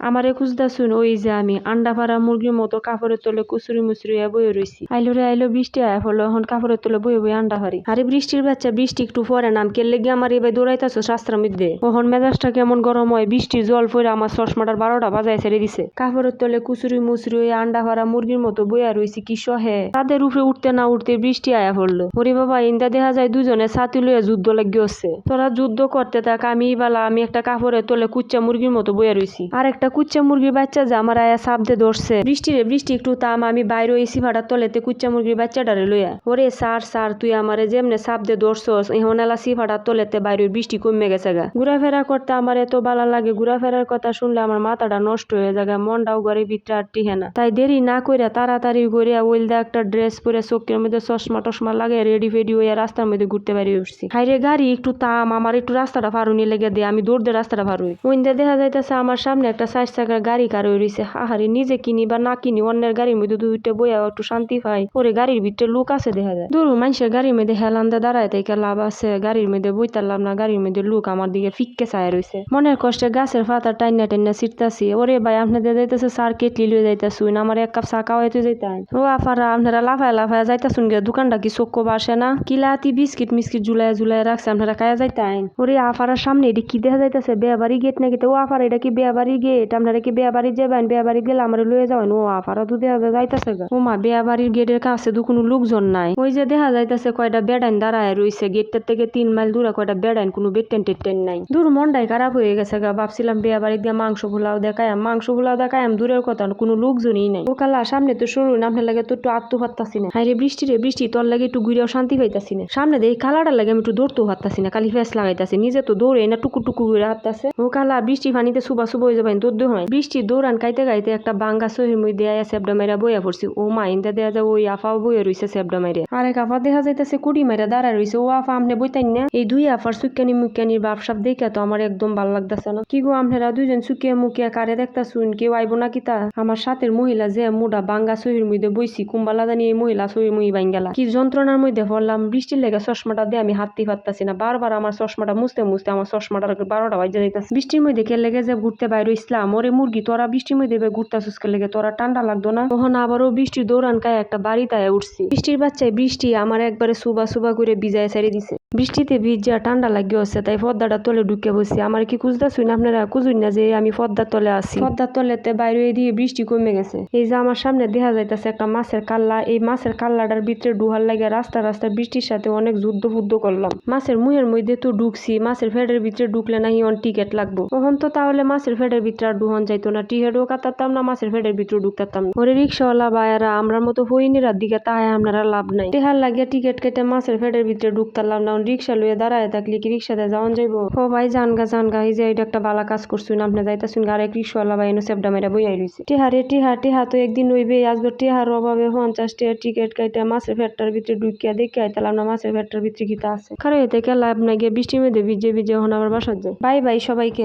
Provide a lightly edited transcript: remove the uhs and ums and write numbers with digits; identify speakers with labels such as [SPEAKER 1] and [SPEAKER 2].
[SPEAKER 1] আমারে খুঁজদা শুন ওই যে আমি আন্ডা পাড়া মুরগির মতো কাপড়ের তলে কুচুরি মুচুরি বয়ে রইছি। আইলো রে আইলো বৃষ্টি আয়া হলো এখন কাপড়ের তলে বয়ে বয়ে আন্ডা হারি। আরে বৃষ্টির বাচ্চা বৃষ্টি একটু পরে নাম কে লেগে আমার এবার দৌড়াইতেছো রাস্তার মধ্যে। ওহন মেজাজটা কেমন গরম হয় বৃষ্টির জল পরে আমার চশমাটার 12টা বাজায় ছেড়ে দিছে। কাপড়ের তলে কুচুরি মুচুরি আন্ডা পাড়া মুরগির মতো বইয়া রইছি কি সহে। তাদের উপরে উঠতে না উঠতে বৃষ্টি আয়া পড়লো। ওরে বাবা ইন্দা দেখা যায় দুজনে ছাতি লইয়া যুদ্ধ লাগিয়ে হচ্ছে। তোরা যুদ্ধ করতে থাক আমি একটা কাপড়ের তলে কুচ্চা মুরগির মতো বইয়া রইছি। আর একটা কুচ্চা মুরগির বাচ্চা যে আমার আয়া সাবদে ধরছে। বৃষ্টি একটু থাম আমি বাইরে এসি ভাড়ার তলেতে কুচ্চা মুরগির বাচ্চাটারে লইয়া। ওরে স্যার তুই আমারে যেমনে সাবদে ধরছস এখন এলা সি ভাড়ার তলেতে বাইরে বৃষ্টি কমে গেছে গা। ঘুরাফেরা করতে আমার এত ভালো লাগে ঘুরাফেরার কথা শুনলে আমার মাথাটা নষ্ট হয়ে যায় মনটাও ঘরে ভিতরে আর টিহে না। তাই দেরি না কইরা তাড়াতাড়ি করিয়া ওইলদা একটা ড্রেস পরে চোখের মধ্যে চশমা টশমা লাগে রেডি ফেডি হইয়া রাস্তার মধ্যে ঘুরতে বাইরে উঠছি। হাইরে গাড়ি একটু থাম আমার একটু রাস্তাটা ফারুনি লেগে দে আমি দৌড় রাস্তাটা ফারুই। ওইন্দা দেখা যাইতেছে আমার সামনে একটা 4 চাকার গাড়ি কার রইছে। আহারে নিজে কিনি বা না কিনি অন্যের গাড়ির মধ্যে দুইটা বইয়া একটু শান্তি পাই। ওরে গাড়ির ভিতরে লোক আছে দেখা যায়। দূর মানুষের গাড়ির মধ্যে হেলান্দা দাঁড়ায় থেকে লাভ আছে গাড়ির মধ্যে বইতারলাম না গাড়ির মধ্যে লোক আমার দিকে ফিক্কে চায় রইছে। মনের কষ্টে গাছের পাতা টাইনা টাইনা ছিটতাছি। ওরে ভাই আপনাদের যাইতেছে সার কেটলি লয়ে যাইতাছুন আমার 1 কাপ চা খাওয়াইতে যাইতাম। ও আফারা আপনারা লাফায় যাইতাছুন গে দোকানটা কি চক্কো বাসে না কিলাতি বিস্কিট মিস্কিট ঝুলায় রাখছে আপনারা খায়া যাইতাম। ওরে আফারার সামনে এটি কি দেখা যাইতেছে বিয়াবাড়ি গেট নাকি? ও আফার এটা কি বিয়াবাড়ি গেট? আপনারা কি বিয়াবাড়ি যাবেন? বিয়াবাড়ি গেলে আমার লয়ে যাবেন। ও আফারা তো দেখা যাইতেছে গা। ও মা বিয়াবাড়ির গেটের কাছে তো কোনো লোকজন নাই। ওই যে দেখা যাইতেছে কয়টা বেড়াইন দাঁড়ায় রইছে গেটটার থেকে 3 মাইল দূরে কয়টা বেড়াইন কোনো বেটেন টেটেন নাই। দূর মনটাই খারাপ হয়ে গেছে গা। ভাবছিলাম বিয়াবাড়ি দিয়ে মাংস পোলাও দেখায় দূরের কথা কোনো লোকজনই নাই। ও কালা সামনে তো সরুন আপনার লাগে তো একটু আত্ম পারতাছি না। হাইরে বৃষ্টি তোর লাগে একটু ঘুরেও শান্তি পাইতাছি না। সামনে দেখি কালাটার লাগে আমি একটু দৌড়তেও পারতাছি না খালি ফেস লাগাইতাছি নিজে তো দৌড়ে না টুকু করে হাঁটতাছে। ও কালা বৃষ্টি পানিতে সুবা হয়ে যাবেন দৌড় হয় বৃষ্টি দৌড়ান গাইতে একটা বাঙ্গা সহির মধ্যে আয়া সেবডা মেরা বইয়া পড়ছি। ও মা ইন্দা দেয়া যায় ওই আফাও বইয়া রইছে সেবডা মেরে। আরেক আফা দেখা যাইতেছে কুড়ি মেরা দাঁড়ায় রইছে। ও আফা আপনি বইতেন না? এই দুই আফার সুক্কানি মুক্কানির বাপসাপ দেখে তো আমার একদম ভাল লাগতেছে না। কি গো আপনারা দুইজন সুকিয়া মুকিয়া কারে দেখতাছুন কেউ আইব না কিতা? আমার সাথের মহিলা যে মুডা বাঙ্গা সহির মধ্যে বইছি কুম্বালা জানি এই মহিলা সহির মুই বাঙ্গালা কি যন্ত্রণার মধ্যে পড়লাম। বৃষ্টির লেগে চশমাটা দিয়ে আমি হাঁটতে পারতাছি না। বারবার আমার চশমাটা মুছতে আমার চশমাটার 12টা বাজে যাইতাছে। বৃষ্টির মধ্যে কে লেগে যে ঘুরতে বাইরে ইসলাম ওরে মুরগি তোরা বৃষ্টির মধ্যে ঘুরতাছিস কে লেগে তোরা ঠান্ডা লাগতো না? তখন আবারও বৃষ্টির দৌড়ান কায় একটা বাড়িতে উঠছি। বৃষ্টির বাচ্চায় বৃষ্টি আমার একবারে সুবা করে ভিজায় ছেড়ে দিছে। বৃষ্টিতে ভিজা ঠান্ডা লাগিয়ে হচ্ছে তাই পর্দাটা তলে ঢুকে বসছি। আমার কি খুঁজতেছুন আপনারা? খুঁজুন না যে আমি পর্দার তলে আছি। পর্দার তলেতে বাইরে দিয়ে বৃষ্টি কমে গেছে। এই যে আমার সামনে দেখা যাইতেছে একটা মাছের কাল্লা। এই মাছের কাল্লাটার ভিতরে ডুহার লাগে রাস্তা বৃষ্টির সাথে অনেক যুদ্ধ করলাম। মাছের মুহের মধ্যে তো ঢুকছি মাছের ফেডের ভিতরে ঢুকলে নাকি টিকিট লাগবো। তখন তো তাহলে মাছের ফেডের ভিতরে আর ঢুহন যাইতো না টিকিটও কাটাতাম না মাছের ফেডের ভিতরে ঢুকতাম না। ওরে রিক্সাওয়ালা ভাইয়ারা আমরার মতো হইনিরার দিকে তাহায় আপনারা লাভ নাই। টেহার লাগিয়া টিকিট কেটে মাছের ফেডের ভিতরে ঢুকতাম না রিক্সা লইয়ে দাঁড়ায় থাকলে কি রিক্সাতে যাওয়ান যাইবো? ও ভাই জানগা এই যে এটা একটা বালা কাজ করছুন আপনি যাইতাছুন আরেক রিক্সাওয়ালা ভাই এনে সেবডা মেরা বইয়াই রইছে। টেহা তো একদিন হইবে আজকে টেহার অভাবে 50 টাকা টিকিট কাইটা মাছের ফেডটার ভিতরে ঢুকিয়া দেখে আইতালাম না মাছের ফেডটার ভিতরে কিতা আছে। খারে এতে কে লাভ নাই গিয়ে বৃষ্টির মধ্যে ভিজে এখন আবার বাসার যায়। বাই সবাইকে।